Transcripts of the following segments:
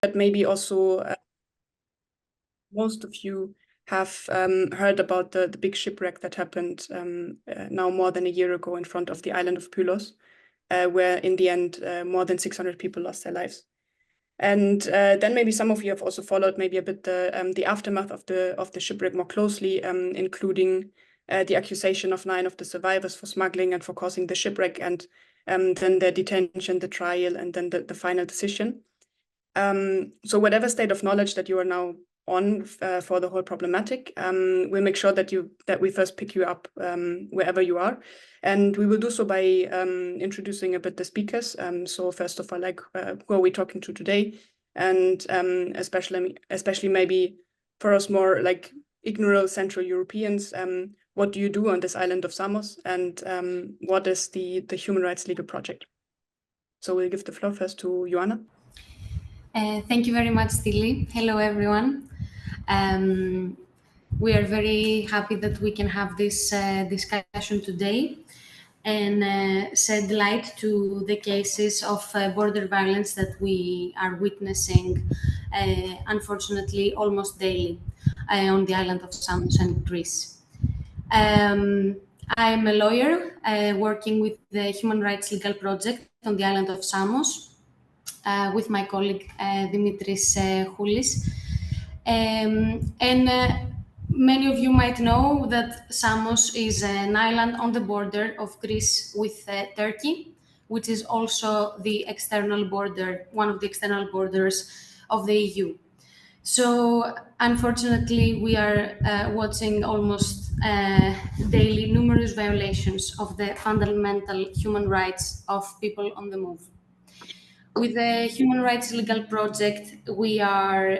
But maybe also most of you have heard about the big shipwreck that happened now more than a year ago in front of the island of Pylos, where in the end more than 600 people lost their lives. And then maybe some of you have also followed maybe a bit the aftermath of the shipwreck more closely, including the accusation of 9 of the survivors for smuggling and for causing the shipwreck, and then the detention, the trial, and then the final decision. So whatever state of knowledge that you are now on for the whole problematic, we'll make sure that we first pick you up wherever you are, and we will do so by introducing a bit the speakers. So first of all, like who are we talking to today, and especially maybe for us more like ignorant Central Europeans, what do you do on this island of Samos, and what is the Human Rights Legal Project? So we'll give the floor first to Joanna. Thank you very much, Stili. Hello, everyone. We are very happy that we can have this discussion today and shed light to the cases of border violence that we are witnessing, unfortunately, almost daily on the island of Samos and Greece. I'm a lawyer working with the Human Rights Legal Project on the island of Samos, with my colleague Dimitris Houlis. Many of you might know that Samos is an island on the border of Greece with Turkey, which is also the external border, one of the external borders of the EU. So unfortunately, we are watching almost daily numerous violations of the fundamental human rights of people on the move. With the Human Rights Legal Project, we are,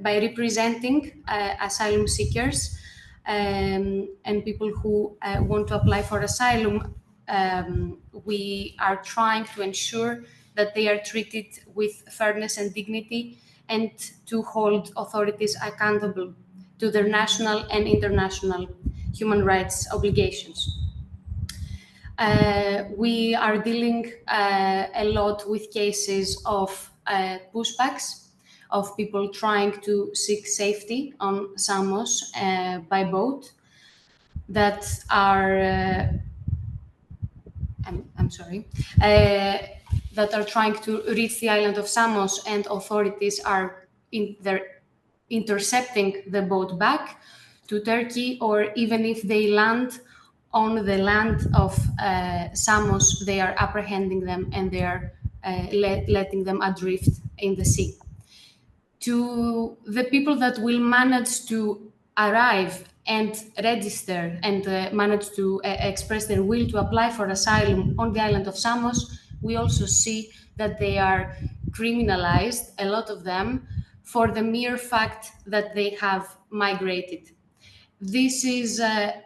by representing asylum seekers and people who want to apply for asylum, we are trying to ensure that they are treated with fairness and dignity, and to hold authorities accountable to their national and international human rights obligations. We are dealing a lot with cases of pushbacks, of people trying to seek safety on Samos by boat, that are, that are trying to reach the island of Samos, and authorities are intercepting the boat back to Turkey, or even if they land on the land of Samos, they are apprehending them and they are letting them adrift in the sea. To the people that will manage to arrive and register and manage to express their will to apply for asylum on the island of Samos, we also see that they are criminalized, a lot of them, for the mere fact that they have migrated. This is a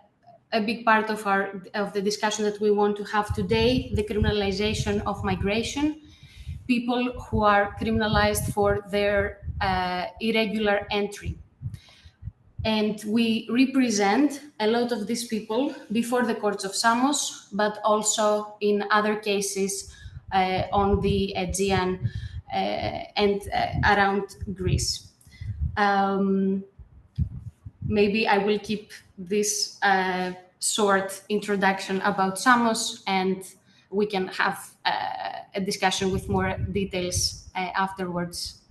big part of the discussion that we want to have today, the criminalization of migration, people who are criminalized for their irregular entry. And we represent a lot of these people before the courts of Samos, but also in other cases on the Aegean and around Greece. Maybe I will keep this short introduction about Samos, and we can have a discussion with more details afterwards.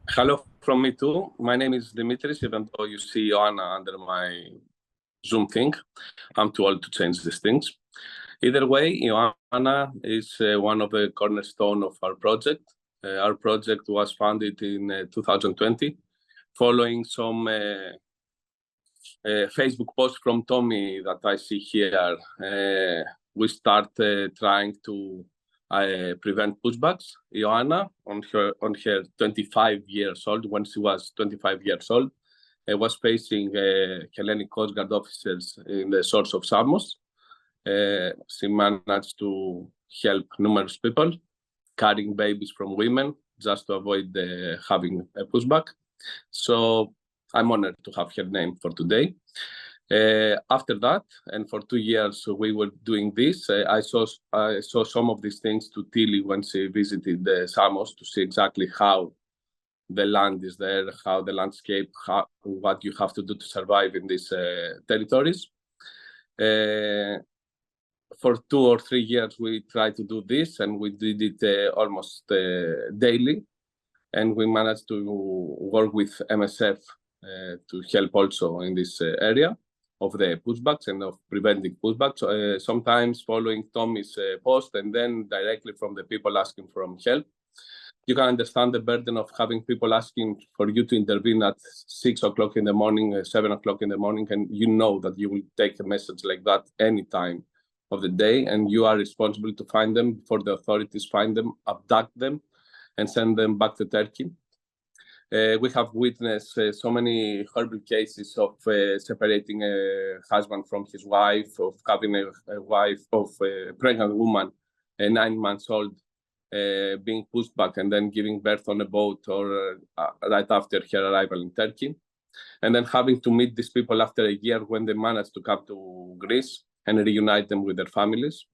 Hello from me too. My name is Dimitris, even though you see Joanna under my Zoom thing. I'm too old to change these things. Either way, Joanna is one of the cornerstone of our project. Our project was founded in 2020. Following some Facebook posts from Tommy that I see here, we start trying to prevent pushbacks. Joanna, on her 25 years old, when she was 25 years old, was facing Hellenic Coast Guard officers in the shores of Samos. She managed to help numerous people, carrying babies from women, just to avoid having a pushback. So I'm honored to have her name for today. After that, and for 2 years we were doing this, I saw some of these things to Tilly when she visited Samos to see exactly how the land is there, how the landscape, what you have to do to survive in these territories. For 2 or 3 years, we tried to do this, and we did it almost daily. And we managed to work with MSF to help also in this area of the pushbacks and of preventing pushbacks, sometimes following Tommy's post and then directly from the people asking for help. You can understand the burden of having people asking for you to intervene at 6 o'clock in the morning, 7 o'clock in the morning, and you know that you will take a message like that any time of the day, and you are responsible to find them before the authorities find them, abduct them, and send them back to Turkey. We have witnessed so many horrible cases of separating a husband from his wife, of having a wife of a pregnant woman, 9 months old, being pushed back and then giving birth on a boat or right after her arrival in Turkey. And then having to meet these people after a year when they managed to come to Greece and reunite them with their families.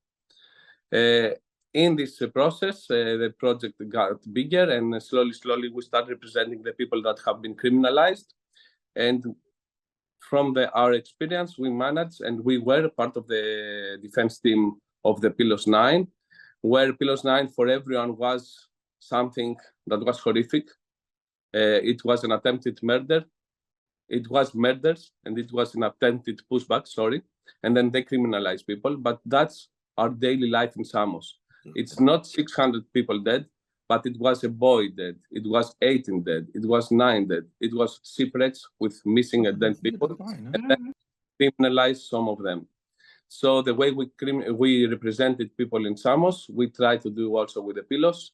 In this process, the project got bigger, and slowly we started representing the people that have been criminalized. And from our experience, we managed, and we were part of the defense team of the Pylos 9, where Pylos 9 for everyone was something that was horrific. It was an attempted murder. It was murders, and it was an attempted pushback, and then they criminalize people. But that's our daily life in Samos. It's not 600 people dead, but it was a boy dead. It was 18 dead. It was 9 dead. It was shipwrecks with missing and dead people, and then criminalize some of them. So the way we represented people in Samos, we try to do also with the Pylos,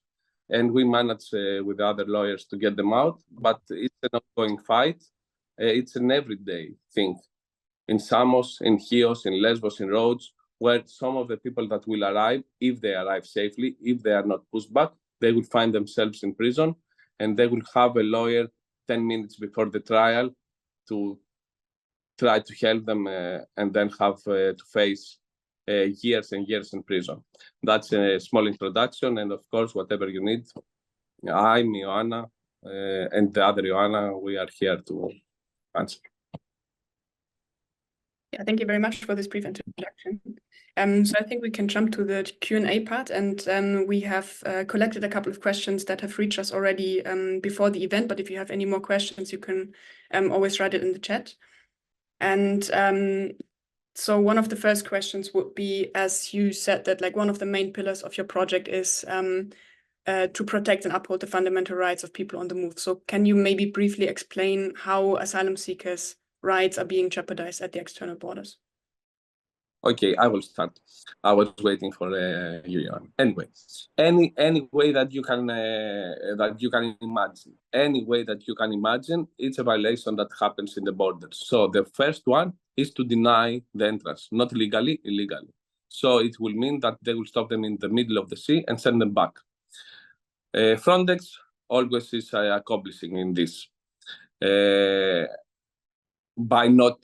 and we managed with other lawyers to get them out. But it's an ongoing fight. It's an everyday thing in Samos, in Chios, in Lesbos, in Rhodes, where some of the people that will arrive, if they arrive safely, if they are not pushed back, they will find themselves in prison, and they will have a lawyer 10 minutes before the trial to try to help them and then have to face years and years in prison. That's a small introduction, and of course, whatever you need, I'm Ioanna and the other Ioanna, we are here to answer. Yeah, thank you very much for this brief introduction. So I think we can jump to the Q&A part, and we have collected a couple of questions that have reached us already before the event, but if you have any more questions, you can always write it in the chat. And so one of the first questions would be, as you said, that like one of the main pillars of your project is to protect and uphold the fundamental rights of people on the move. So can you maybe briefly explain how asylum seekers' rights are being jeopardized at the external borders? Okay, I will start. I was waiting for you. Anyway, any way that you can imagine, any way that you can imagine, it's a violation that happens in the borders. So the first one is to deny the entrance, not legally, illegally. So it will mean that they will stop them in the middle of the sea and send them back. Frontex always is accomplishing in this. By not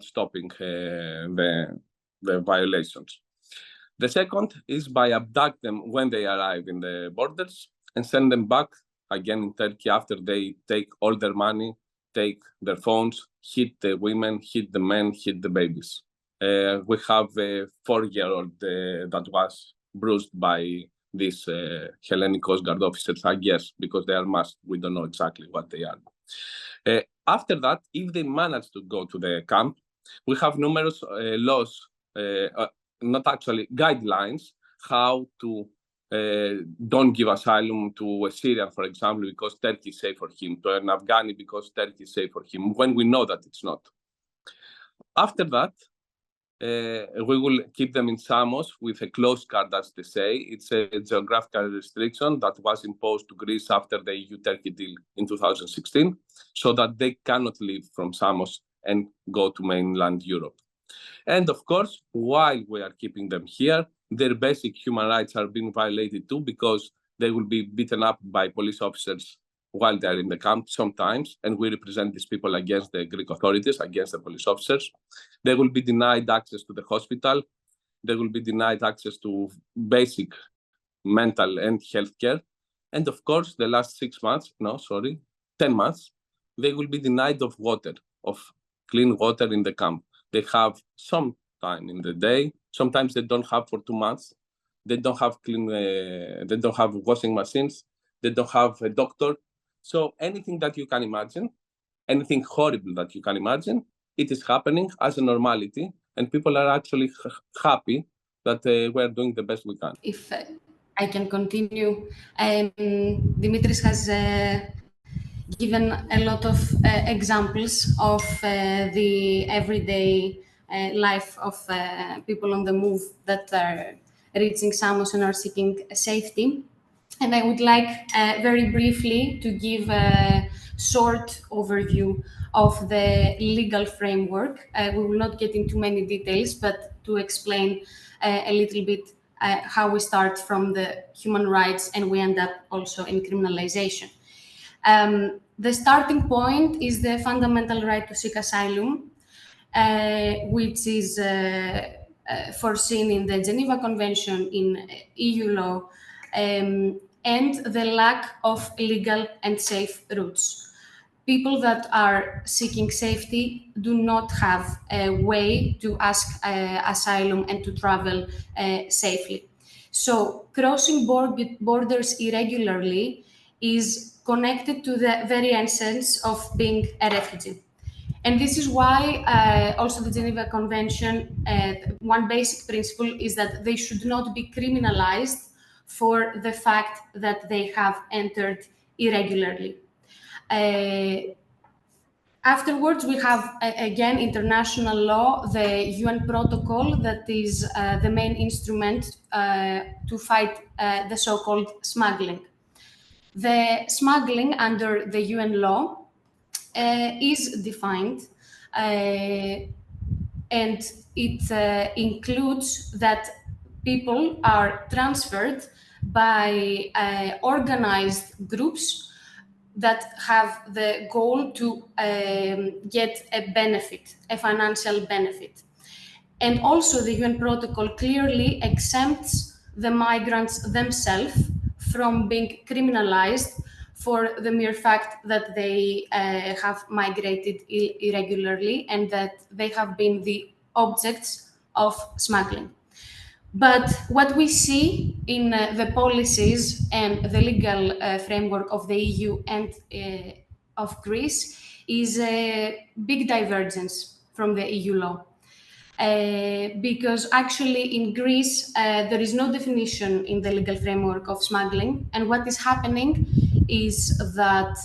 stopping the violations. The second is by abduct them when they arrive in the borders and send them back again in Turkey after they take all their money, take their phones, hit the women, hit the men, hit the babies. We have a 4-year-old that was bruised by these Hellenic Coast Guard officers, I guess, because they are masked. We don't know exactly what they are. After that, if they manage to go to the camp, we have numerous laws, not actually guidelines, how to don't give asylum to a Syrian, for example, because Turkey is safe for him, to an Afghani because Turkey is safe for him, when we know that it's not. After that, we will keep them in Samos with a closed card, as they say. It's a geographical restriction that was imposed to Greece after the EU-Turkey deal in 2016, so that they cannot leave from Samos and go to mainland Europe. And of course, while we are keeping them here, their basic human rights are being violated too, because they will be beaten up by police officers while they're in the camp sometimes, and we represent these people against the Greek authorities, against the police officers. They will be denied access to the hospital. They will be denied access to basic mental and health care. And of course, the last 10 months, they will be denied of water, of clean water in the camp. They have some time in the day. Sometimes they don't have for 2 months. They don't have they don't have washing machines. They don't have a doctor. So anything that you can imagine, anything horrible that you can imagine, it is happening as a normality. And people are actually happy that we're doing the best we can. If I can continue, Dimitris has given a lot of examples of the everyday life of people on the move that are reaching Samos and are seeking safety. And I would like very briefly to give a short overview of the legal framework. We will not get into many details, but to explain a little bit how we start from the human rights and we end up also in criminalization. The starting point is the fundamental right to seek asylum, which is foreseen in the Geneva Convention, in EU law, and the lack of legal and safe routes. People that are seeking safety do not have a way to ask asylum and to travel safely. So crossing borders irregularly is connected to the very essence of being a refugee. And this is why also the Geneva Convention, one basic principle is that they should not be criminalized for the fact that they have entered irregularly. Afterwards, we have, again, international law, the UN protocol that is the main instrument to fight the so-called smuggling. The smuggling under the UN law is defined, and it includes that people are transferred by organized groups that have the goal to get a benefit, a financial benefit. And also the UN protocol clearly exempts the migrants themselves from being criminalized for the mere fact that they have migrated irregularly and that they have been the objects of smuggling. But what we see in the policies and the legal framework of the EU and of Greece is a big divergence from the EU law. Because actually in Greece, there is no definition in the legal framework of smuggling. And what is happening is that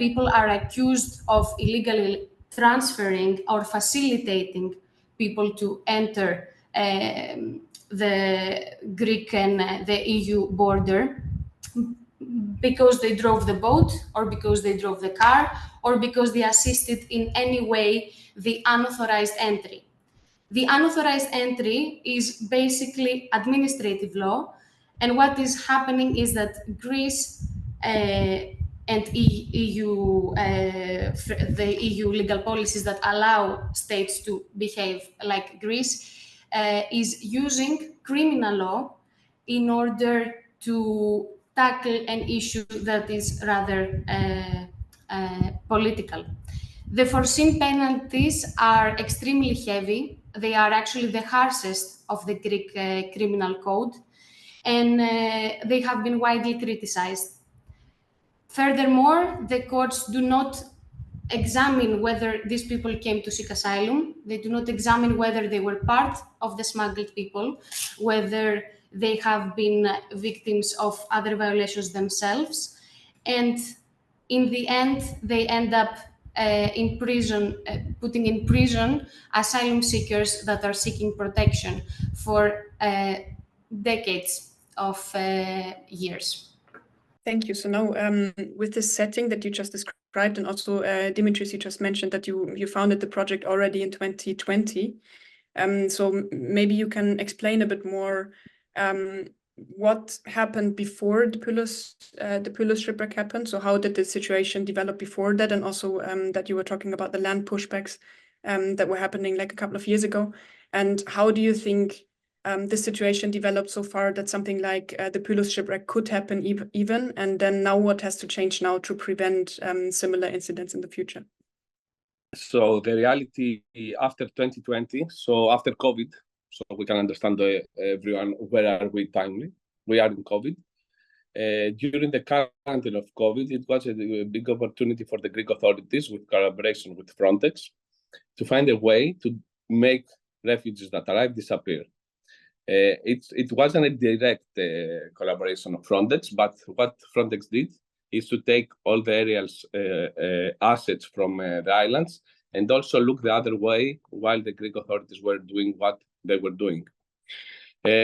people are accused of illegally transferring or facilitating people to enter the Greek and the EU border because they drove the boat or because they drove the car or because they assisted in any way the unauthorized entry. The unauthorized entry is basically administrative law, and what is happening is that Greece and EU, the EU legal policies that allow states to behave like Greece is using criminal law in order to tackle an issue that is rather political. The foreseen penalties are extremely heavy. They are actually the harshest of the Greek criminal code, and they have been widely criticized. Furthermore, the courts do not examine whether these people came to seek asylum. They do not examine whether they were part of the smuggled people, whether they have been victims of other violations themselves. And in the end, they end up in prison, putting in prison asylum seekers that are seeking protection for decades of years. Thank you. So now, with this setting that you just described, and also Dimitris, you just mentioned that you founded the project already in 2020. So maybe you can explain a bit more what happened before the Pylos shipwreck happened? So how did the situation develop before that? And also that you were talking about the land pushbacks that were happening like a couple of years ago. And how do you think this situation developed so far that something like the Pylos shipwreck could happen even? And then now what has to change now to prevent similar incidents in the future? So the reality after 2020, so after COVID, so we can understand everyone, where are we timely? We are in COVID. During the quarantine of COVID, it was a big opportunity for the Greek authorities, with collaboration with Frontex, to find a way to make refugees that arrive disappear. It wasn't a direct collaboration of Frontex, but what Frontex did is to take all the aerial assets from the islands and also look the other way while the Greek authorities were doing what they were doing.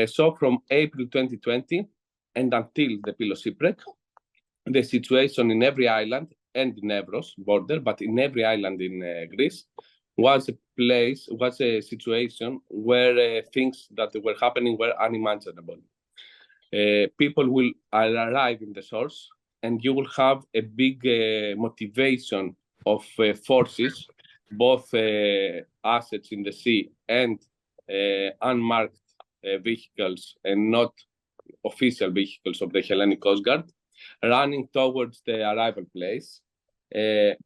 So from April 2020 and until the Pylos shipwreck, the situation in every island and in Evros border, but in every island in Greece, was a situation where things that were happening were unimaginable. People will arrive in the source, and you will have a big motivation of forces, both assets in the sea and unmarked vehicles and not official vehicles of the Hellenic Coast Guard, running towards the arrival place,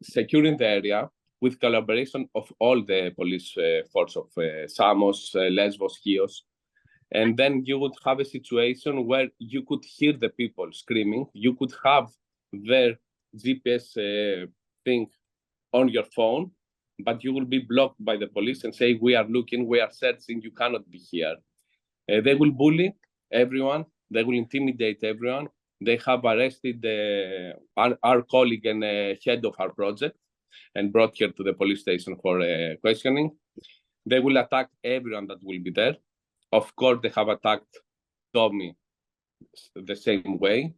securing the area with collaboration of all the police force of Samos, Lesbos, Chios. And then you would have a situation where you could hear the people screaming. You could have their GPS thing on your phone, but you will be blocked by the police and say, we are looking, we are searching, you cannot be here. They will bully everyone. They will intimidate everyone. They have arrested our colleague and head of our project and brought her to the police station for questioning. They will attack everyone that will be there. Of course, they have attacked Tommy the same way.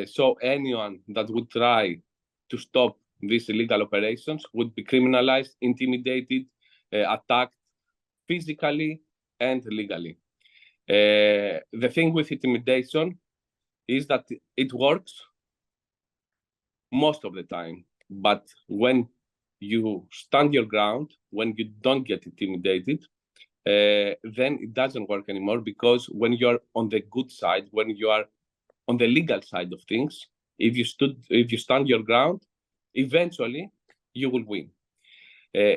So anyone that would try to stop these illegal operations would be criminalized, intimidated, attacked physically and legally. The thing with intimidation is that it works most of the time. But when you stand your ground, when you don't get intimidated, then it doesn't work anymore, because when you're on the good side, when you are on the legal side of things, if you stand your ground, eventually you will win.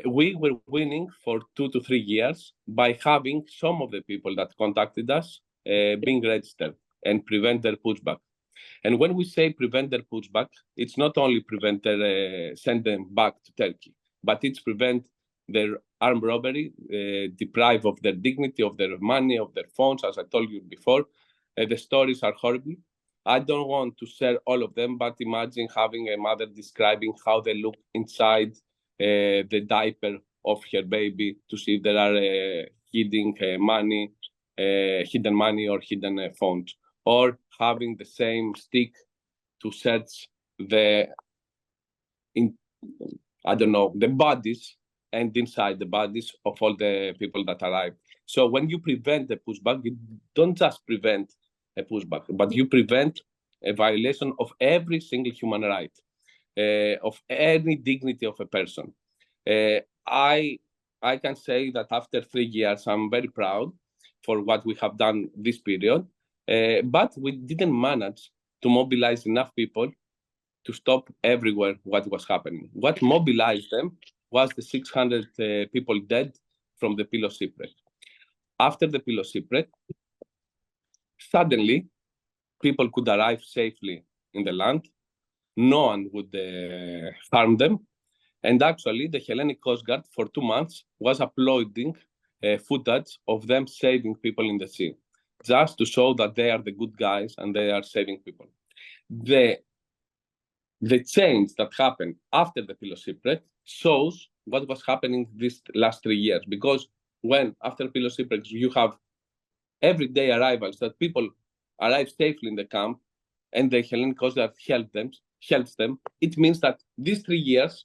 We were winning for 2 to 3 years by having some of the people that contacted us being registered and prevent their pushback. And when we say prevent their pushback, it's not only prevent their send them back to Turkey, but it's prevent their armed robbery, deprive of their dignity, of their money, of their phones, as I told you before. The stories are horrible. I don't want to share all of them, but imagine having a mother describing how they look inside the diaper of her baby to see if there are hidden money or hidden phones, or having the same stick to search the bodies and inside the bodies of all the people that arrived. So when you prevent the pushback, you don't just prevent a pushback, but you prevent a violation of every single human right, of any dignity of a person. I can say that after 3 years, I'm very proud for what we have done this period, but we didn't manage to mobilize enough people to stop everywhere what was happening. What mobilized them was the 600 people dead from the Pylos shipwreck. After the Pylos shipwreck, suddenly people could arrive safely in the land. No one would harm them. And actually, the Hellenic Coast Guard for 2 months was uploading footage of them saving people in the sea, just to show that they are the good guys and they are saving people. The change that happened after the Pylos shipwreck shows what was happening these last 3 years. Because when after Pylos shipwreck you have everyday arrivals, that people arrive safely in the camp, and the Hellenic Coast Guard helps them, it means that these 3 years,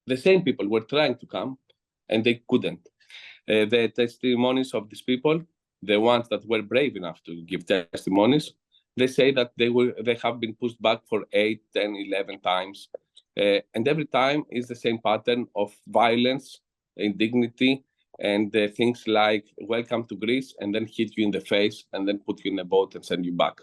the same people were trying to come and they couldn't. The testimonies of these people the ones that were brave enough to give testimonies, they say that they have been pushed back for 8, 10, 11 times. And every time is the same pattern of violence, indignity, and things like welcome to Greece, and then hit you in the face, and then put you in a boat and send you back.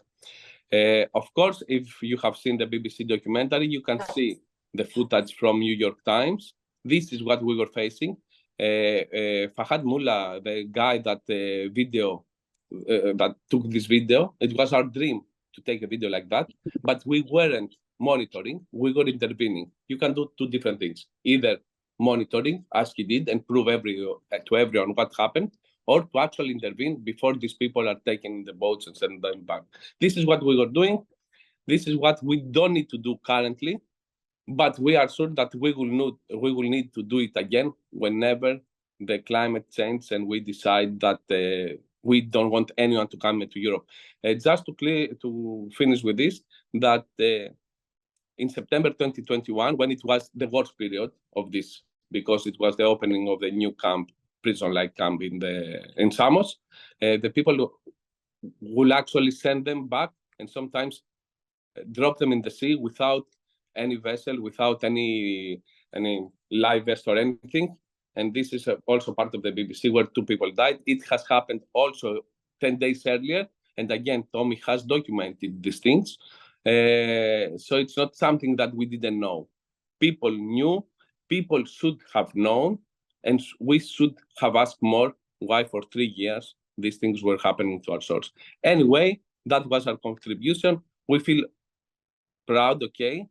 Of course, if you have seen the BBC documentary, you can see the footage from New York Times. This is what we were facing. Fahad Mullah, the guy that that took this video, it was our dream to take a video like that, but we weren't monitoring, we were intervening. You can do two different things, either monitoring, as he did, and prove to everyone what happened, or to actually intervene before these people are taken in the boats and sent them back. This is what we were doing. This is what we don't need to do currently, but we are sure that we will need to do it again whenever the climate changes and we decide that we don't want anyone to come into Europe. Just to finish with this, that in September 2021, when it was the worst period of this, because it was the opening of the new camp, prison-like camp in Samos, the people will actually send them back and sometimes drop them in the sea without any vessel, without any live vest or anything. And this is also part of the BBC where 2 people died. It has happened also 10 days earlier. And again, Tommy has documented these things. So it's not something that we didn't know. People knew, people should have known, and we should have asked more why for 3 years these things were happening to our shores. Anyway, that was our contribution. We feel proud, okay,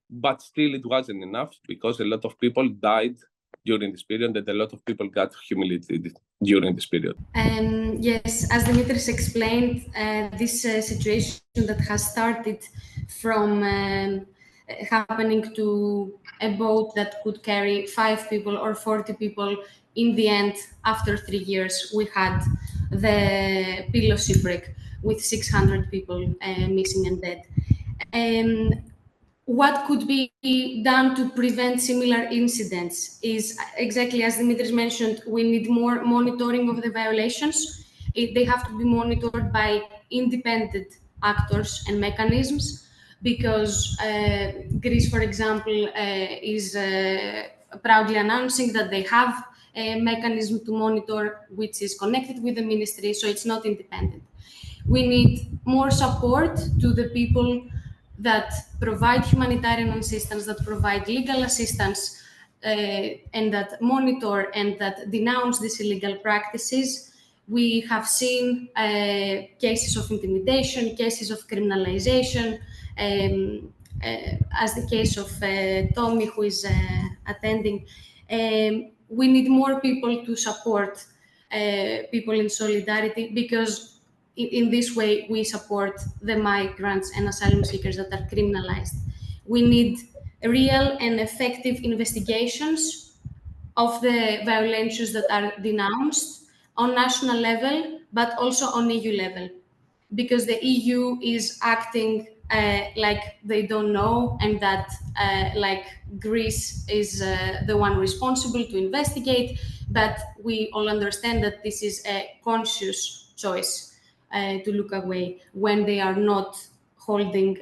but still it wasn't enough because a lot of people died during this period and a lot of people got humiliated during this period. Yes, as Dimitris explained, this situation that has started from happening to a boat that could carry 5 people or 40 people, in the end, after 3 years, we had the Pylos shipwreck with 600 people missing and dead. What could be done to prevent similar incidents is exactly as Dimitris mentioned, we need more monitoring of the violations. They have to be monitored by independent actors and mechanisms, because Greece, for example, is proudly announcing that they have a mechanism to monitor which is connected with the ministry, so it's not independent. We need more support to the people that provide humanitarian assistance, that provide legal assistance, and that monitor and that denounce these illegal practices. We have seen cases of intimidation, cases of criminalization, as the case of Tommy, who is attending. We need more people to support people in solidarity, because in this way, we support the migrants and asylum seekers that are criminalized. We need real and effective investigations of the violations that are denounced on national level, but also on EU level, because the EU is acting like they don't know, and that like Greece is the one responsible to investigate, but we all understand that this is a conscious choice to look away when they are not holding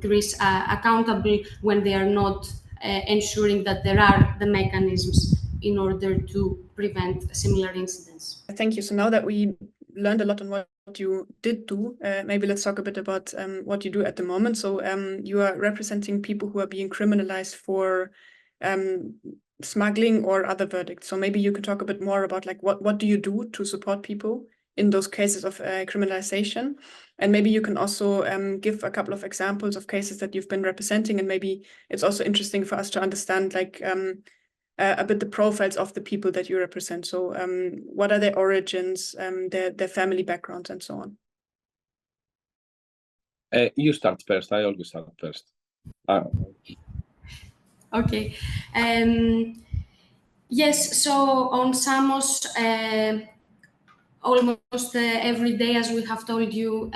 Greece accountable, when they are not ensuring that there are the mechanisms in order to prevent similar incidents. Thank you. So now that we learned a lot on what you did do, maybe let's talk a bit about what you do at the moment. So you are representing people who are being criminalized for smuggling or other verdicts. So maybe you could talk a bit more about like what do you do to support people in those cases of criminalization, and maybe you can also give a couple of examples of cases that you've been representing, and maybe it's also interesting for us to understand like a bit the profiles of the people that you represent. So what are their origins, their family backgrounds, and so on? You start first. I always start first. Okay. Yes, so on Samos, almost every day, as we have told you,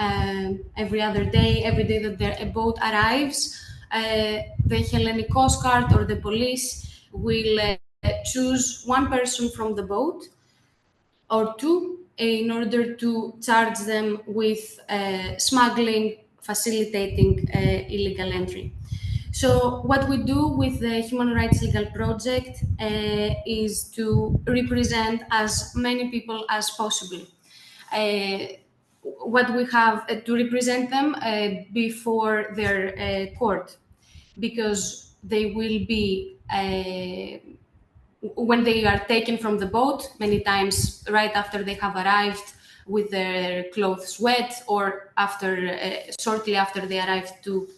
every other day, every day that a boat arrives, the Hellenic Coast Guard or the police will choose one person from the boat or 2 in order to charge them with smuggling, facilitating illegal entry. So what we do with the Human Rights Legal Project is to represent as many people as possible. What we have to represent them before their court, because they will be, when they are taken from the boat, many times right after they have arrived with their clothes wet, or after shortly after they arrived to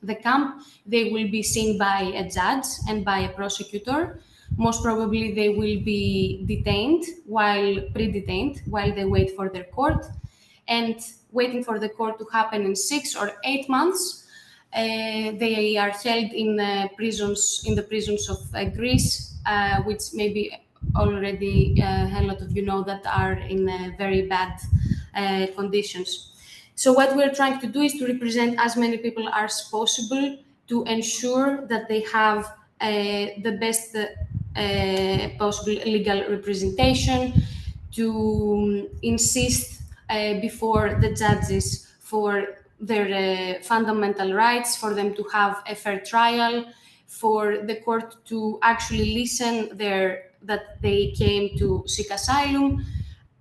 the camp, they will be seen by a judge and by a prosecutor. Most probably they will be detained, pre-detained, while they wait for their court. And waiting for the court to happen in 6 or 8 months, they are held in the prisons of Greece, which maybe already a lot of you know that are in very bad conditions. So what we're trying to do is to represent as many people as possible to ensure that they have the best possible legal representation, to insist before the judges for their fundamental rights, for them to have a fair trial, for the court to actually listen that they came to seek asylum,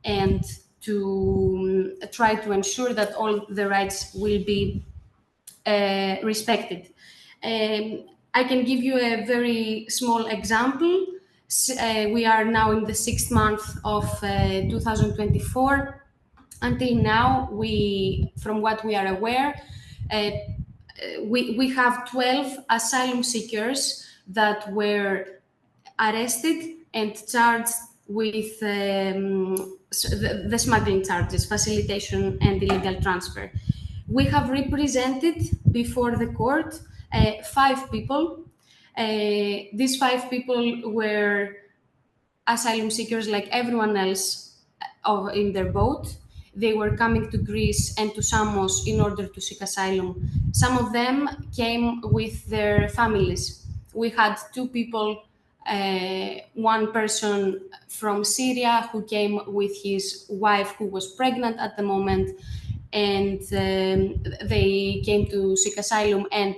and to try to ensure that all the rights will be respected. I can give you a very small example. We are now in the 6th month of 2024. Until now, from what we are aware, we have 12 asylum seekers that were arrested and charged with the smuggling charges, facilitation and illegal transfer. We have represented before the court 5 people. These 5 people were asylum seekers like everyone else in their boat. They were coming to Greece and to Samos in order to seek asylum. Some of them came with their families. We had 2 people, one person from Syria who came with his wife who was pregnant at the moment, and they came to seek asylum, and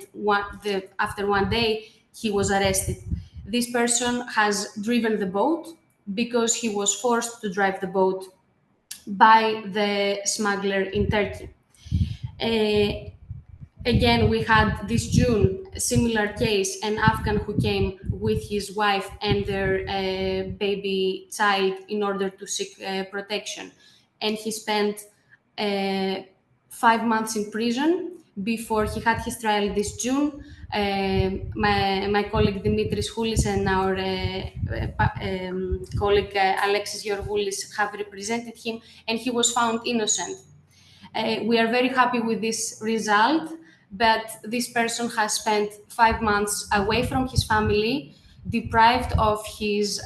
after 1 day he was arrested. This person has driven the boat because he was forced to drive the boat by the smuggler in Turkey. Again, we had this June a similar case, an Afghan who came with his wife and their baby child in order to seek protection. And he spent 5 months in prison before he had his trial this June. My colleague Dimitris Houlis and our colleague Alexis Georgoulis have represented him, and he was found innocent. We are very happy with this result, but this person has spent 5 months away from his family, deprived of his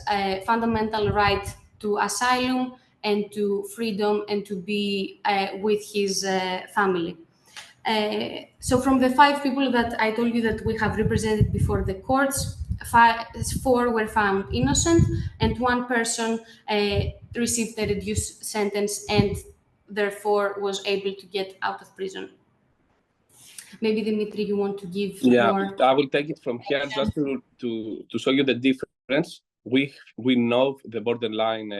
fundamental right to asylum and to freedom and to be with his family. So from the 5 people that I told you that we have represented before the courts, 4 were found innocent, and 1 person received a reduced sentence and therefore was able to get out of prison. Maybe Dimitri, you want to give more? I will take it from here just to show you the difference. We know the borderline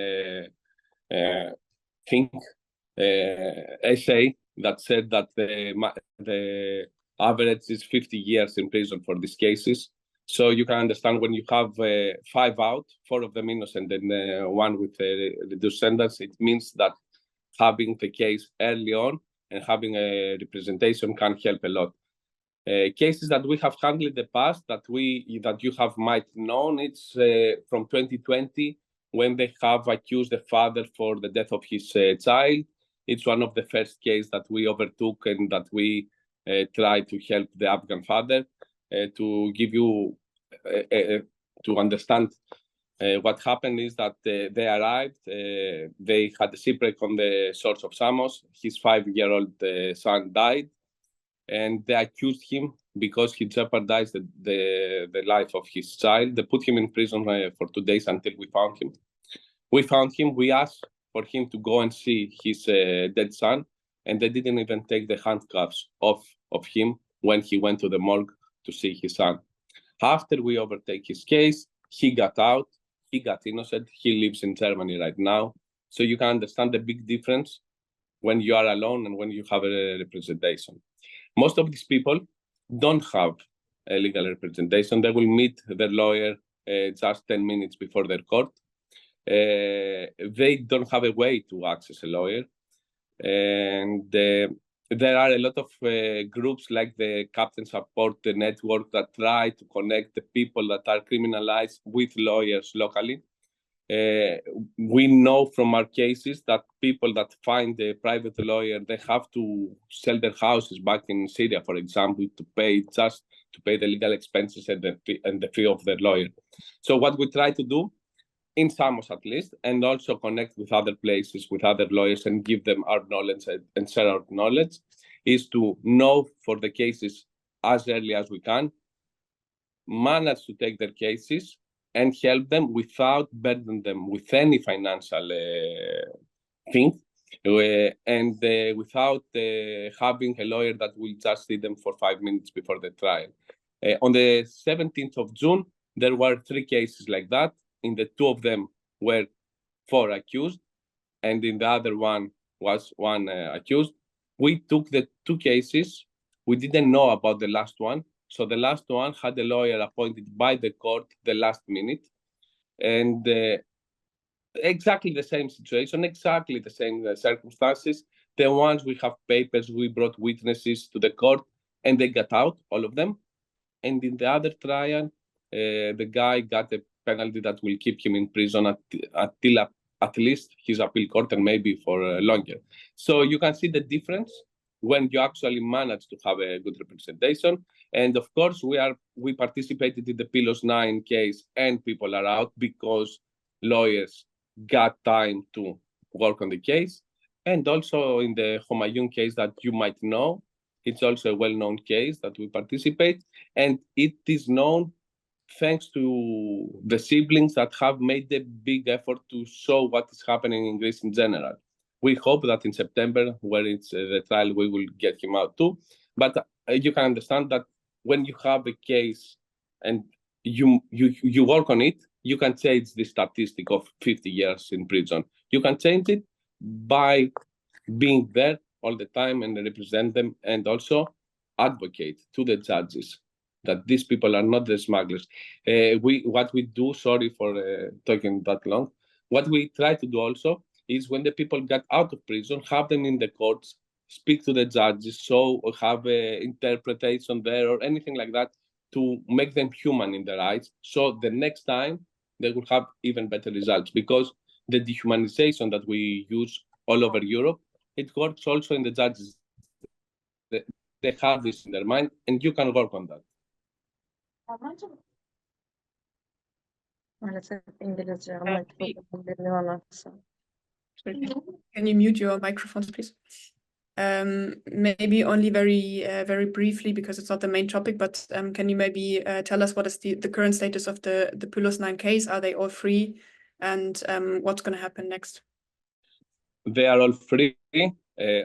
essay that said that the average is 50 years in prison for these cases. So you can understand when you have 5 out, 4 of them innocent, and 1 with a reduced sentence, it means that having the case early on and having a representation can help a lot. Cases that we have handled in the past that you have might known, it's from 2020 when they have accused the father for the death of his child. It's one of the first cases that we overtook and that we tried to help the Afghan father. To give you to understand what happened is that they arrived, they had a shipwreck on the shores of Samos. His 5-year-old son died, and they accused him because he jeopardized the life of his child. They put him in prison for 2 days until we found him. We found him. We asked for him to go and see his dead son, and they didn't even take the handcuffs off of him when he went to the morgue to see his son. After we overtake his case, he got out, he got innocent, he lives in Germany right now. So you can understand the big difference when you are alone and when you have a representation. Most of these people don't have a legal representation. They will meet their lawyer just 10 minutes before their court. They don't have a way to access a lawyer. And there are a lot of groups like the Captain Support Network that try to connect the people that are criminalized with lawyers locally. We know from our cases that people that find a private lawyer, they have to sell their houses back in Syria, for example, to pay the legal expenses and the fee of their lawyer. So what we try to do, in Samos at least, and also connect with other places, with other lawyers, and give them our knowledge and share our knowledge, is to know for the cases as early as we can, manage to take their cases, and help them without burdening them with any financial thing, and without having a lawyer that will just see them for 5 minutes before the trial. On the 17th of June, there were 3 cases like that. In the 2 of them were 4 accused, and in the other one was 1 accused. We took the 2 cases. We didn't know about the last one. So the last one had a lawyer appointed by the court the last minute. And exactly the same situation, exactly the same circumstances. The ones we have papers, we brought witnesses to the court, and they got out, all of them. And in the other trial, the guy got a penalty that will keep him in prison until at least his appeal court, and maybe for longer. So you can see the difference when you actually manage to have a good representation. And of course, we participated in the Pylos 9 case, and people are out because lawyers got time to work on the case. And also in the Homayun case that you might know, it's also a well-known case that we participate. And it is known thanks to the siblings that have made a big effort to show what is happening in Greece in general. We hope that in September, where it's the trial, we will get him out too. But you can understand that when you have a case and you work on it, you can change the statistic of 50 years in prison. You can change it by being there all the time and represent them, and also advocate to the judges that these people are not the smugglers. What we do, sorry for talking that long, what we try to do also is when the people get out of prison, have them in the courts, speak to the judges, so have an interpretation there or anything like that to make them human in their eyes. So the next time they will have even better results, because the dehumanization that we use all over Europe, it works also in the judges. They have this in their mind, and you can work on that. Maalesef İngilizce ama çok Can you mute your microphones, please? Maybe only very briefly, because it's not the main topic, but can you maybe tell us what is the current status of the Pylos 9 case? Are they all free? And what's going to happen next? They are all free,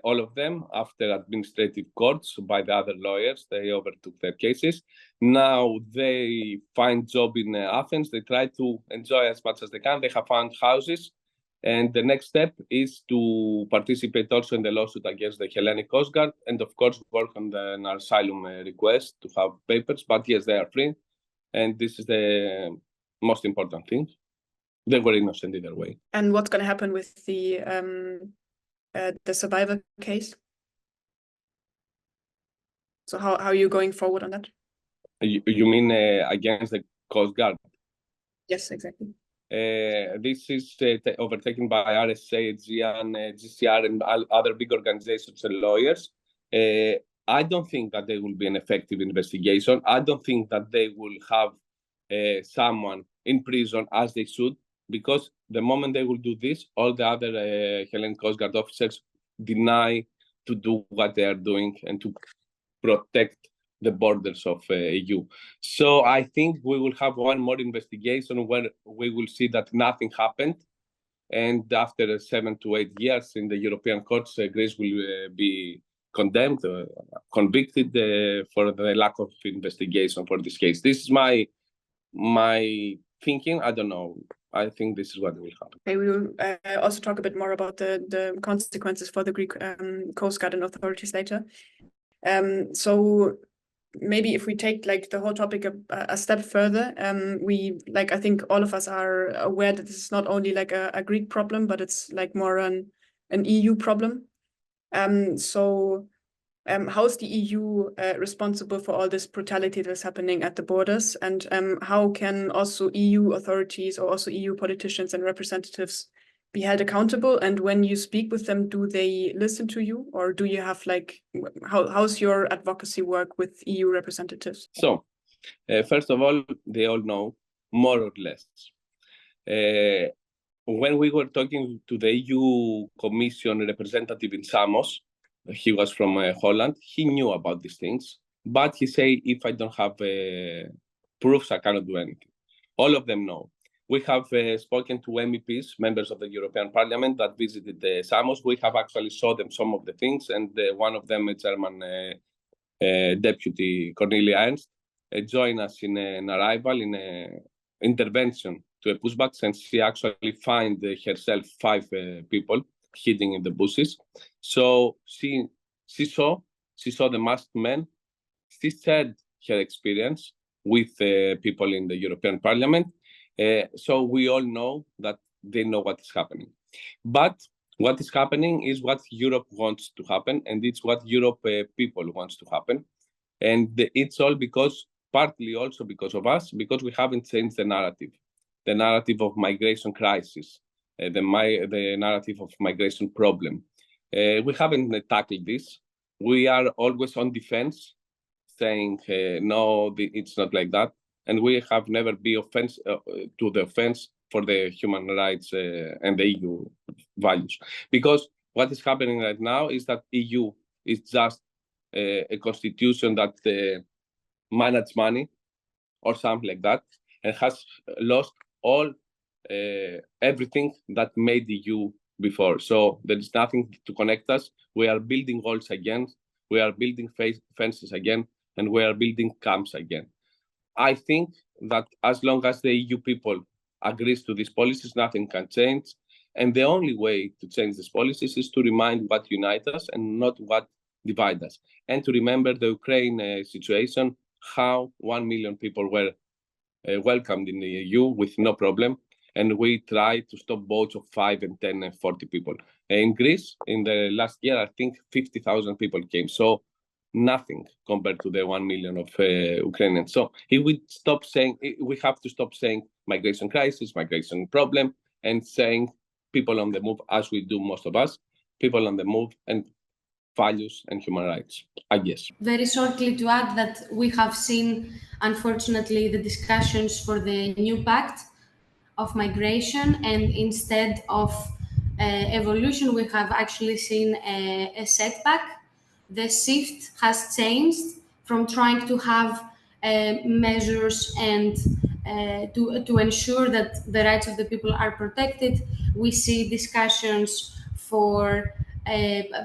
all of them, after administrative courts by the other lawyers. They overtook their cases. Now they find job in Athens. They try to enjoy as much as they can. They have found houses. And the next step is to participate also in the lawsuit against the Hellenic Coast Guard, and of course work on an asylum request to have papers. But yes, they are free. And this is the most important thing. They were innocent either way. And what's going to happen with the survivor case? So how are you going forward on that? You mean against the Coast Guard? Yes, exactly. This is overtaken by RSA, AEGEAN, GCR, and other big organizations and lawyers. I don't think that there will be an effective investigation. I don't think that they will have someone in prison as they should, because the moment they will do this, all the other Hellenic Coast Guard officers deny to do what they are doing and to protect the borders of EU. So I think we will have one more investigation where we will see that nothing happened, And after 7 to 8 years in the European courts, Greece will be condemned, convicted for the lack of investigation for this case. This is my thinking. I don't know. I think this is what will happen. Okay, we will also talk a bit more about the consequences for the Greek Coast Guard and authorities later. So maybe if we take like the whole topic a step further, I think all of us are aware that this is not only like a Greek problem, but it's like more an EU problem. How is the EU responsible for all this brutality that's happening at the borders? And how can also EU authorities or also EU politicians and representatives be held accountable? And when you speak with them, do they listen to you? Or do you have like, how's your advocacy work with EU representatives? So, first of all, they all know more or less. When we were talking to the EU Commission representative in Samos, he was from Holland, he knew about these things, but he said, if I don't have proofs, I cannot do anything. All of them know. We have spoken to MEPs, members of the European Parliament, that visited Samos. We have actually shown them some of the things, and one of them, a German deputy, Cornelia Ernst, joined us in an arrival, in an intervention to a pushback, and she actually found herself 5 people hiding in the bushes. So she saw the masked men. She shared her experience with people in the European Parliament. So we all know that they know what is happening. But what is happening is what Europe wants to happen, and it's what Europe people wants to happen. And it's all because, partly also because of us, because we haven't changed the narrative of migration crisis, the narrative of migration problem. We haven't tackled this. We are always on defense, saying, no, it's not like that. And we have never been to the offense for the human rights and the EU values. Because what is happening right now is that EU is just a constitution that manages money or something like that, and has lost all everything that made the EU before. So there is nothing to connect us. We are building walls again. We are building fences again, and we are building camps again. I think that as long as the EU people agrees to these policies, nothing can change. And the only way to change these policies is to remind what unites us and not what divides us. And to remember the Ukraine situation, how 1 million people were welcomed in the EU with no problem. And we tried to stop boats of 5 and 10 and 40 people. In Greece, in the last year, I think 50,000 people came. So nothing compared to the 1 million of Ukrainians. So if we stop saying, we have to stop saying migration crisis, migration problem, and saying people on the move, as we do most of us, people on the move and values and human rights, I guess. Very shortly to add that we have seen, unfortunately, the discussions for the new pact of migration, and instead of evolution, we have actually seen a setback. The shift has changed from trying to have measures and to ensure that the rights of the people are protected. We see discussions for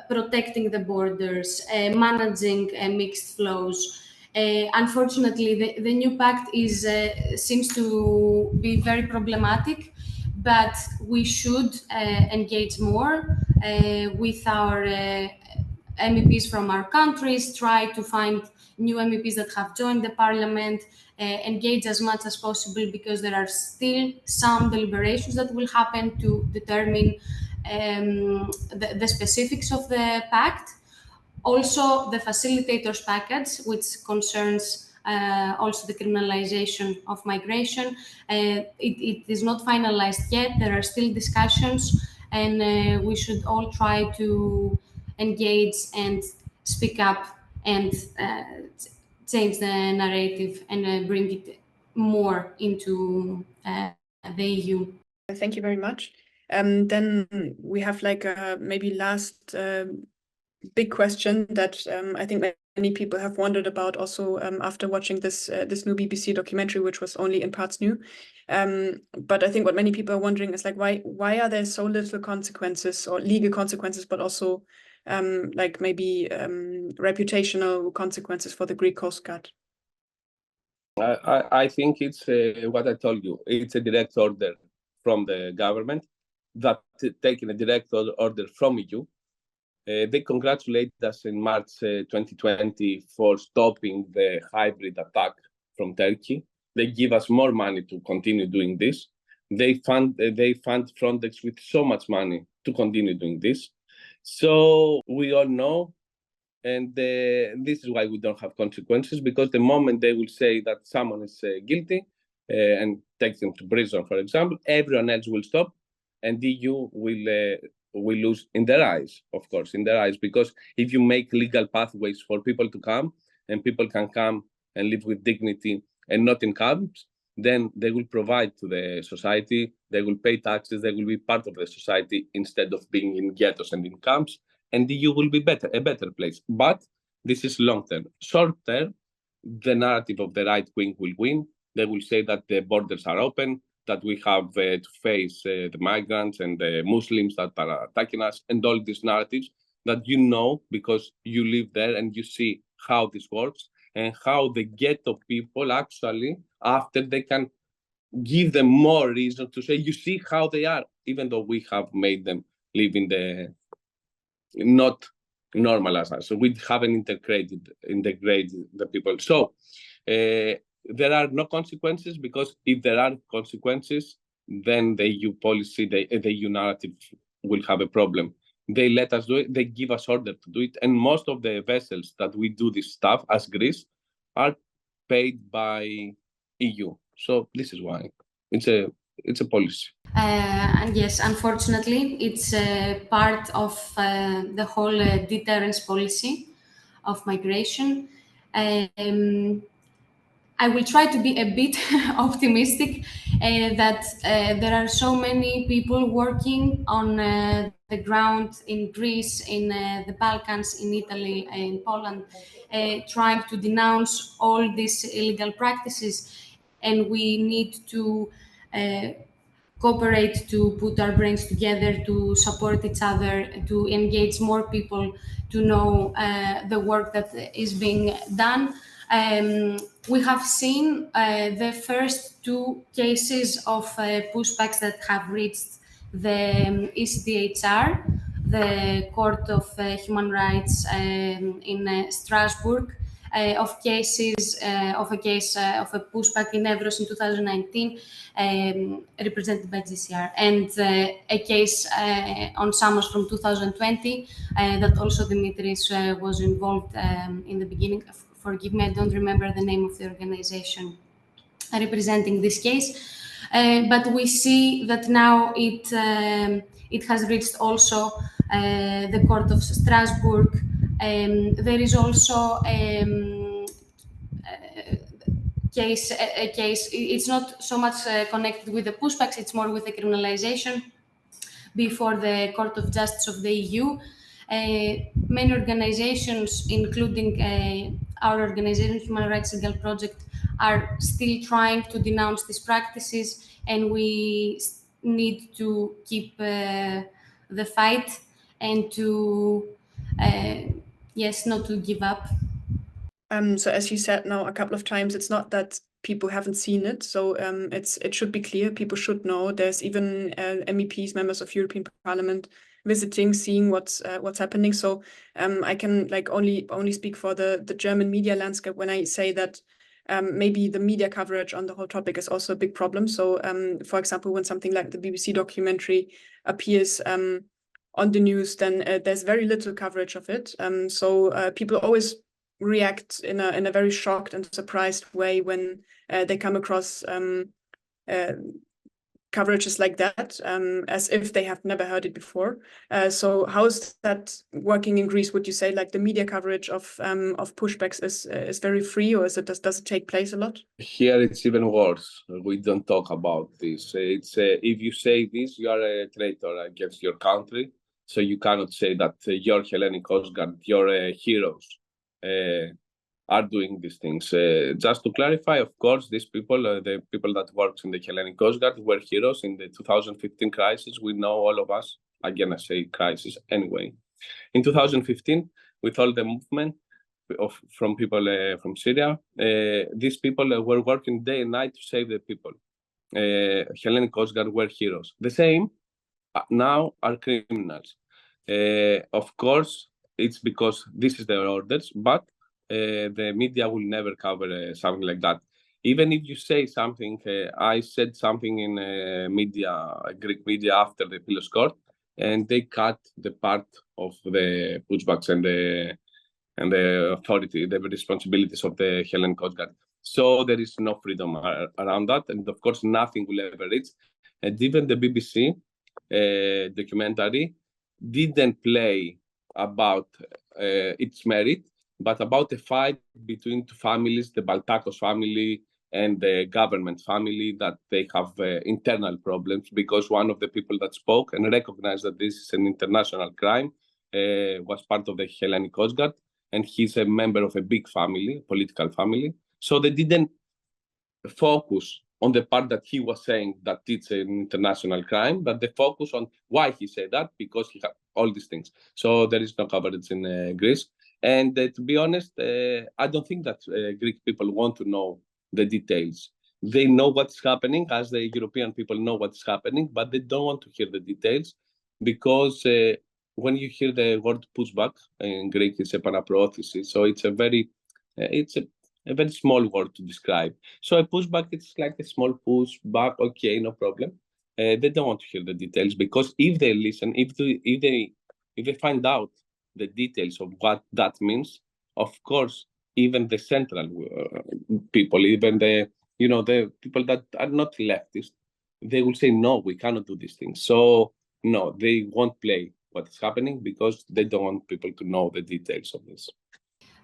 protecting the borders, managing mixed flows. Unfortunately, the new pact seems to be very problematic, but we should engage more with our MEPs from our countries, try to find new MEPs that have joined the parliament, engage as much as possible, because there are still some deliberations that will happen to determine the specifics of the pact. Also, the facilitators package, which concerns also the criminalization of migration, it is not finalized yet. There are still discussions, and we should all try to engage and speak up and change the narrative and bring it more into the EU. Thank you very much. Then we have like a maybe last big question that I think many people have wondered about also after watching this new BBC documentary, which was only in parts new. But I think what many people are wondering is like, why are there so little consequences or legal consequences, but also like maybe reputational consequences for the Greek Coast Guard? I think it's what I told you. It's a direct order from the government that taking a direct order from EU. They congratulate us in March 2020 for stopping the hybrid attack from Turkey. They give us more money to continue doing this. They fund Frontex with so much money to continue doing this. So we all know, and this is why we don't have consequences, because the moment they will say that someone is guilty and take them to prison, for example, everyone else will stop, and the EU will lose in their eyes, of course, in their eyes, because if you make legal pathways for people to come, and people can come and live with dignity and not in camps, then they will provide to the society, they will pay taxes, they will be part of the society instead of being in ghettos and in camps, and the EU will be a better place. But this is long term. Short term, the narrative of the right wing will win. They will say that the borders are open, that we have to face the migrants and the Muslims that are attacking us, and all these narratives that you know because you live there and you see how this works and how the ghetto people actually, after they can give them more reason to say, you see how they are, even though we have made them live in the not normal as us. So we haven't integrated the people. So there are no consequences, because if there are consequences, then the EU policy, the EU narrative will have a problem. They let us do it, they give us order to do it, and most of the vessels that we do this stuff as Greece are paid by EU. So this is why it's a policy. And yes, unfortunately, it's part of the whole deterrence policy of migration. I will try to be a bit optimistic that there are so many people working on the ground in Greece, in the Balkans, in Italy, in Poland, trying to denounce all these illegal practices. And we need to cooperate, to put our brains together, to support each other, to engage more people, to know the work that is being done. We have seen the first two cases of pushbacks that have reached the ECDHR, the Court of Human Rights in Strasbourg, of cases of a pushback in Evros in 2019, represented by GCR, and a case on Samos from 2020 that also Dimitris was involved in the beginning. Forgive me, I don't remember the name of the organization representing this case, but we see that now it has reached also the Court of Strasbourg. There is also a case. It's not so much connected with the pushbacks; it's more with the criminalization before the Court of Justice of the EU. Many organizations, including our organization, Human Rights Legal Project, are still trying to denounce these practices, and we need to keep the fight and to, yes, not to give up. So as you said now a couple of times, it's not that people haven't seen it. So it should be clear. People should know. There's even MEPs, members of European Parliament, visiting, seeing what's happening. So I can like only speak for the German media landscape when I say that maybe the media coverage on the whole topic is also a big problem. So for example, when something like the BBC documentary appears on the news, then there's very little coverage of it. So people always react in a very shocked and surprised way when they come across coverages like that, as if they have never heard it before. So how is that working in Greece? Would you say like the media coverage of pushbacks is very free, or does it take place a lot? Here it's even worse. We don't talk about this. It's if you say this, you are a traitor against your country. So you cannot say that your Hellenic Coast Guard, your heroes are doing these things. Just to clarify, of course, these people, the people that worked in the Hellenic Coast Guard were heroes in the 2015 crisis. We know, all of us, again, I say crisis anyway. In 2015, with all the movement from people from Syria, these people were working day and night to save the people. Hellenic Coast Guard were heroes. The same now are criminals. Of course, it's because this is their orders, but the media will never cover something like that. Even if you say something, I said something in Greek media after the Pylos court, and they cut the part of the pushbacks and the authority, the responsibilities of the Hellenic Coast Guard. So there is no freedom around that, and of course nothing will ever reach. And even the BBC documentary didn't play about its merit, but about a fight between two families, the Baltakos family and the government family, that they have internal problems, because one of the people that spoke and recognized that this is an international crime was part of the Hellenic Coast Guard, and he's a member of a big family, political family. So they didn't focus on the part that he was saying that it's an international crime, but they focus on why he said that, because he had all these things. So there is no coverage in Greece. And to be honest, I don't think that Greek people want to know the details. They know what's happening, as the European people know what's happening, but they don't want to hear the details, because when you hear the word pushback in Greek, it's a paraprothesis. So it's a very small word to describe. So a pushback, it's like a small pushback. Okay, no problem. They don't want to hear the details, because if they listen, if they find out the details of what that means, of course, even the central people, even the people that are not leftist, they will say, no, we cannot do these things. So no, they won't play what is happening, because they don't want people to know the details of this.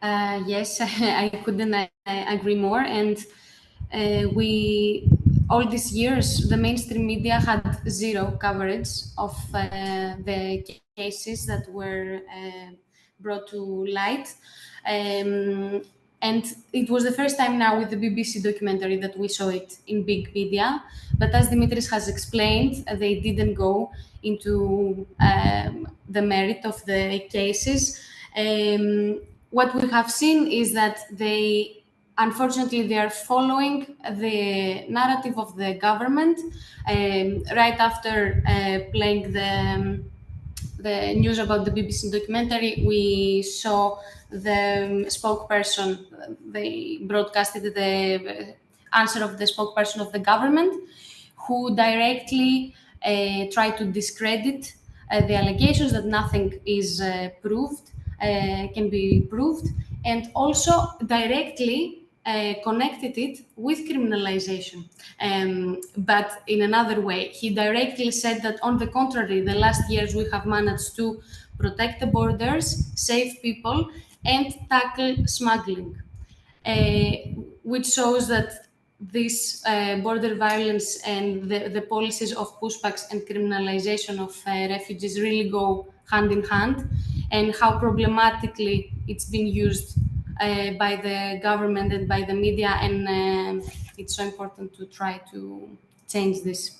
Yes, I couldn't agree more. And all these years, the mainstream media had zero coverage of the cases that were brought to light. And it was the first time now with the BBC documentary that we saw it in big media. But as Dimitris has explained, they didn't go into the merit of the cases. What we have seen is that unfortunately, they are following the narrative of the government. Right after playing the news about the BBC documentary, we saw the spokesperson, they broadcasted the answer of the spokesperson of the government, who directly tried to discredit the allegations that nothing is can be proved, and also directly connected it with criminalization, but in another way. He directly said that, on the contrary, the last years we have managed to protect the borders, save people, and tackle smuggling, which shows that this border violence and the policies of pushbacks and criminalization of refugees really go hand in hand, and how problematically it's been used by the government and by the media, and it's so important to try to change this.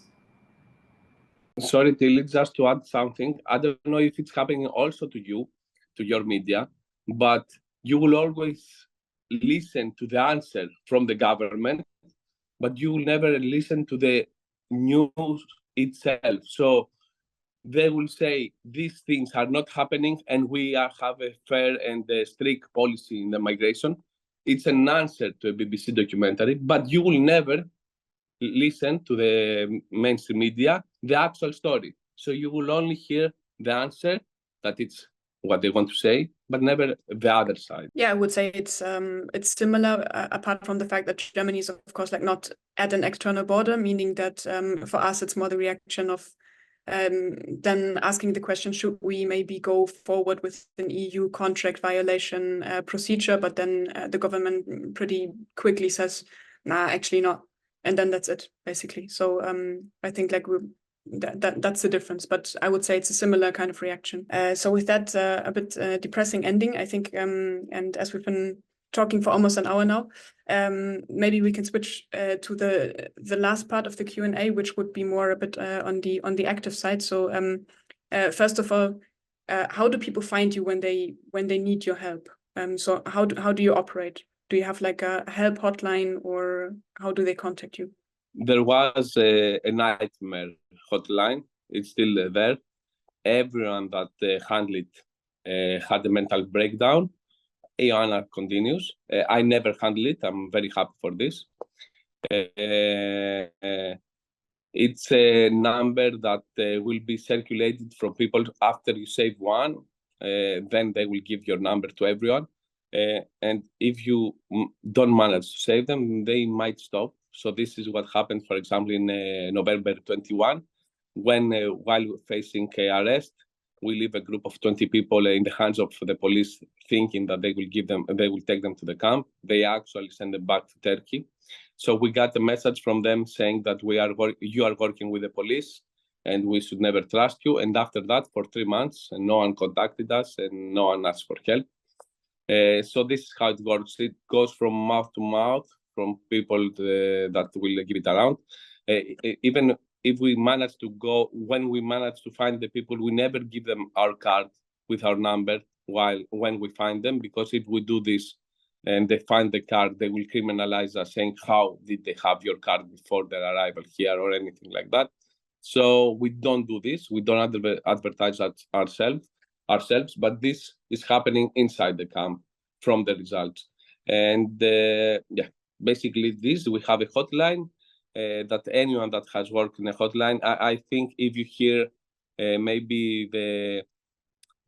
Sorry, Tilly, just to add something. I don't know if it's happening also to you, to your media, but you will always listen to the answer from the government, but you will never listen to the news itself. So they will say these things are not happening, and we have a fair and strict policy in the migration. It's an answer to a BBC documentary, but you will never listen to the mainstream media, the actual story. So you will only hear the answer, that it's what they want to say, but never the other side. Yeah, I would say it's similar, apart from the fact that Germany is, of course, like not at an external border, meaning that for us it's more the reaction of then asking the question, should we maybe go forward with an EU contract violation procedure? But then the government pretty quickly says, nah, actually not. And then that's it, basically. So I think like that's the difference. But I would say it's a similar kind of reaction. So with that a bit depressing ending, I think, and as we've been talking for almost an hour now, maybe we can switch to the last part of the Q&A, which would be more a bit on the active side. So first of all, how do people find you when they need your help? So how do you operate? Do you have like a help hotline, or how do they contact you? There was a nightmare hotline. It's still there. Everyone that handled it had a mental breakdown. Ioana continues. I never handled it. I'm very happy for this. It's a number that will be circulated from people after you save one. Then they will give your number to everyone. And if you don't manage to save them, they might stop. So this is what happened, for example, in November 21, when while facing arrest, we leave a group of 20 people in the hands of the police, thinking that they will take them to the camp. They actually send them back to Turkey. So we got a message from them saying that you are working with the police, and we should never trust you. And after that, for 3 months, no one contacted us and no one asked for help. So this is how it works. It goes from mouth to mouth, from people that will give it around. Even if we manage when we manage to find the people, we never give them our card with our number when we find them, because if we do this and they find the card, they will criminalize us, saying, how did they have your card before their arrival here, or anything like that. So we don't do this. We don't advertise ourselves, but this is happening inside the camp from the results. And basically this, we have a hotline that anyone that has worked in a hotline, I think if you hear maybe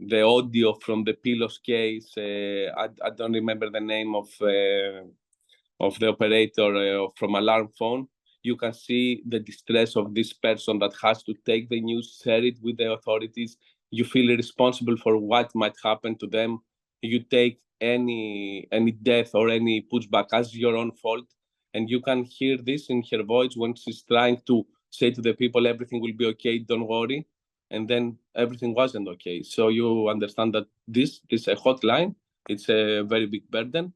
the audio from the Pylos case, I don't remember the name of the operator from alarm phone, you can see the distress of this person that has to take the news, share it with the authorities. You feel responsible for what might happen to them. You take any death or any pushback as your own fault. And you can hear this in her voice when she's trying to say to the people, everything will be okay, don't worry. And then everything wasn't okay. So you understand that this is a hotline. It's a very big burden,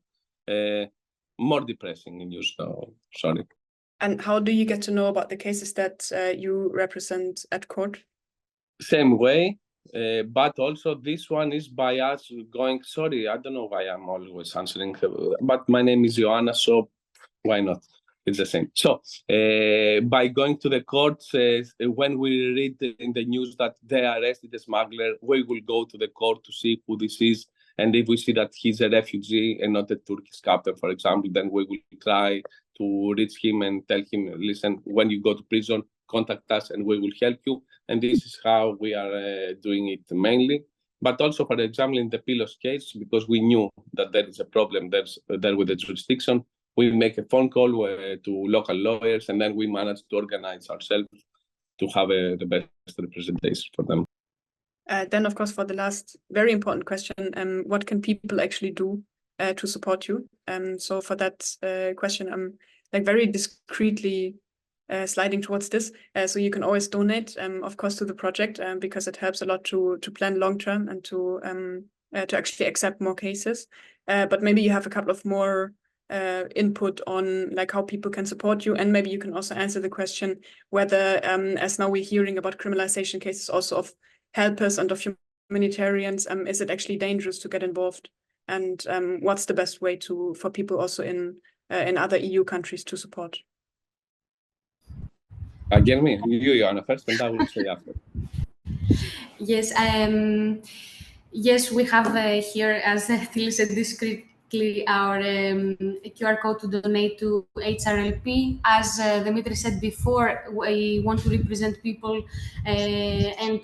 more depressing in news. So sorry. And how do you get to know about the cases that you represent at court? Same way, but also this one is by us going, sorry, I don't know why I'm always answering, but my name is Ioana, so why not? It's the same. So by going to the courts, when we read in the news that they arrested a smuggler, we will go to the court to see who this is. And if we see that he's a refugee and not a Turkish captain, for example, then we will try to reach him and tell him, listen, when you go to prison, contact us and we will help you. And this is how we are doing it mainly. But also, for example, in the Pylos case, because we knew that there is a problem there with the jurisdiction, we make a phone call to local lawyers, and then we manage to organize ourselves to have the best representation for them. Then, of course, for the last very important question, what can people actually do to support you? So for that question, I'm like very discreetly sliding towards this. So you can always donate, of course, to the project because it helps a lot to plan long term and to actually accept more cases. But maybe you have a couple of more input on like how people can support you, and maybe you can also answer the question whether, as now we're hearing about criminalization cases also of helpers and of humanitarians, is it actually dangerous to get involved, and what's the best way for people also in other EU countries to support? Again, you Ioana first, and I will say after. Yes, yes, we have here, as Thiel said, discreetly our QR code to donate to HRLP. As Dimitri said before, we want to represent people and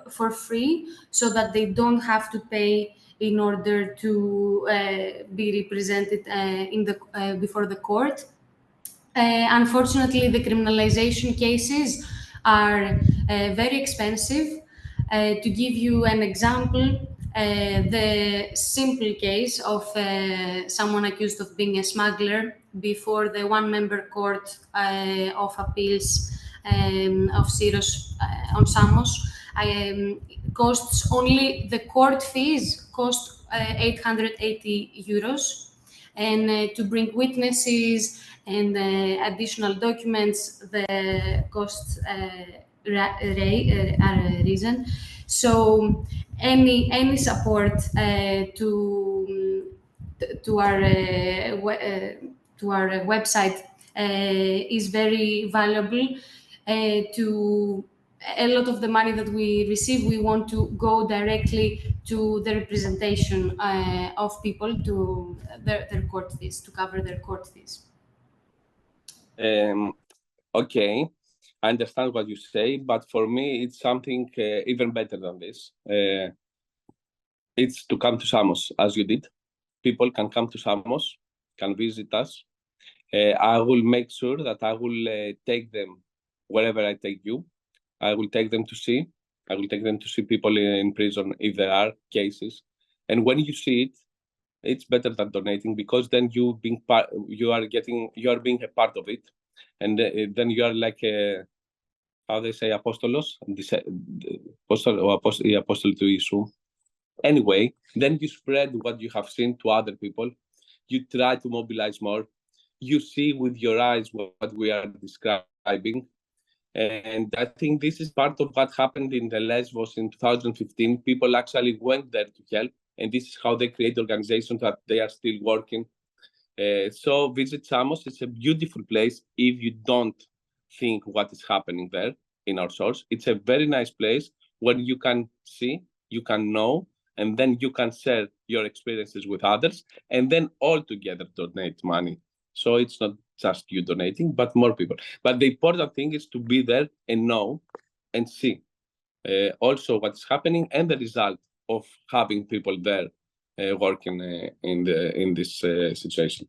for free, so that they don't have to pay in order to be represented before the court. Unfortunately, the criminalization cases are very expensive. To give you an example, the simple case of someone accused of being a smuggler before the one-member court of appeals of Syros on Samos costs only the court fees cost 880 euros, and to bring witnesses and additional documents, the costs are risen. So any support to our website is very valuable. To a lot of the money that we receive, we want to go directly to the representation of people, to their court fees, to cover their court fees. Okay, I understand what you say, but for me, it's something even better than this. It's to come to Samos, as you did. People can come to Samos, can visit us. I will make sure that I will take them wherever I take you. I will take them to see. I will take them to see people in prison if there are cases. And when you see it, it's better than donating, because then you are being a part of it, and then you are like how they say, apostolos, apostle to issue. Anyway, then you spread what you have seen to other people. You try to mobilize more. You see with your eyes what we are describing. And I think this is part of what happened in the Lesbos in 2015. People actually went there to help, and this is how they create organizations that they are still working. So visit Samos. It's a beautiful place if you don't think what is happening there in our source. It's a very nice place where you can see, you can know, and then you can share your experiences with others, and then all together donate money. So it's not just you donating, but more people. But the important thing is to be there and know and see also what's happening and the result of having people there working in this situation.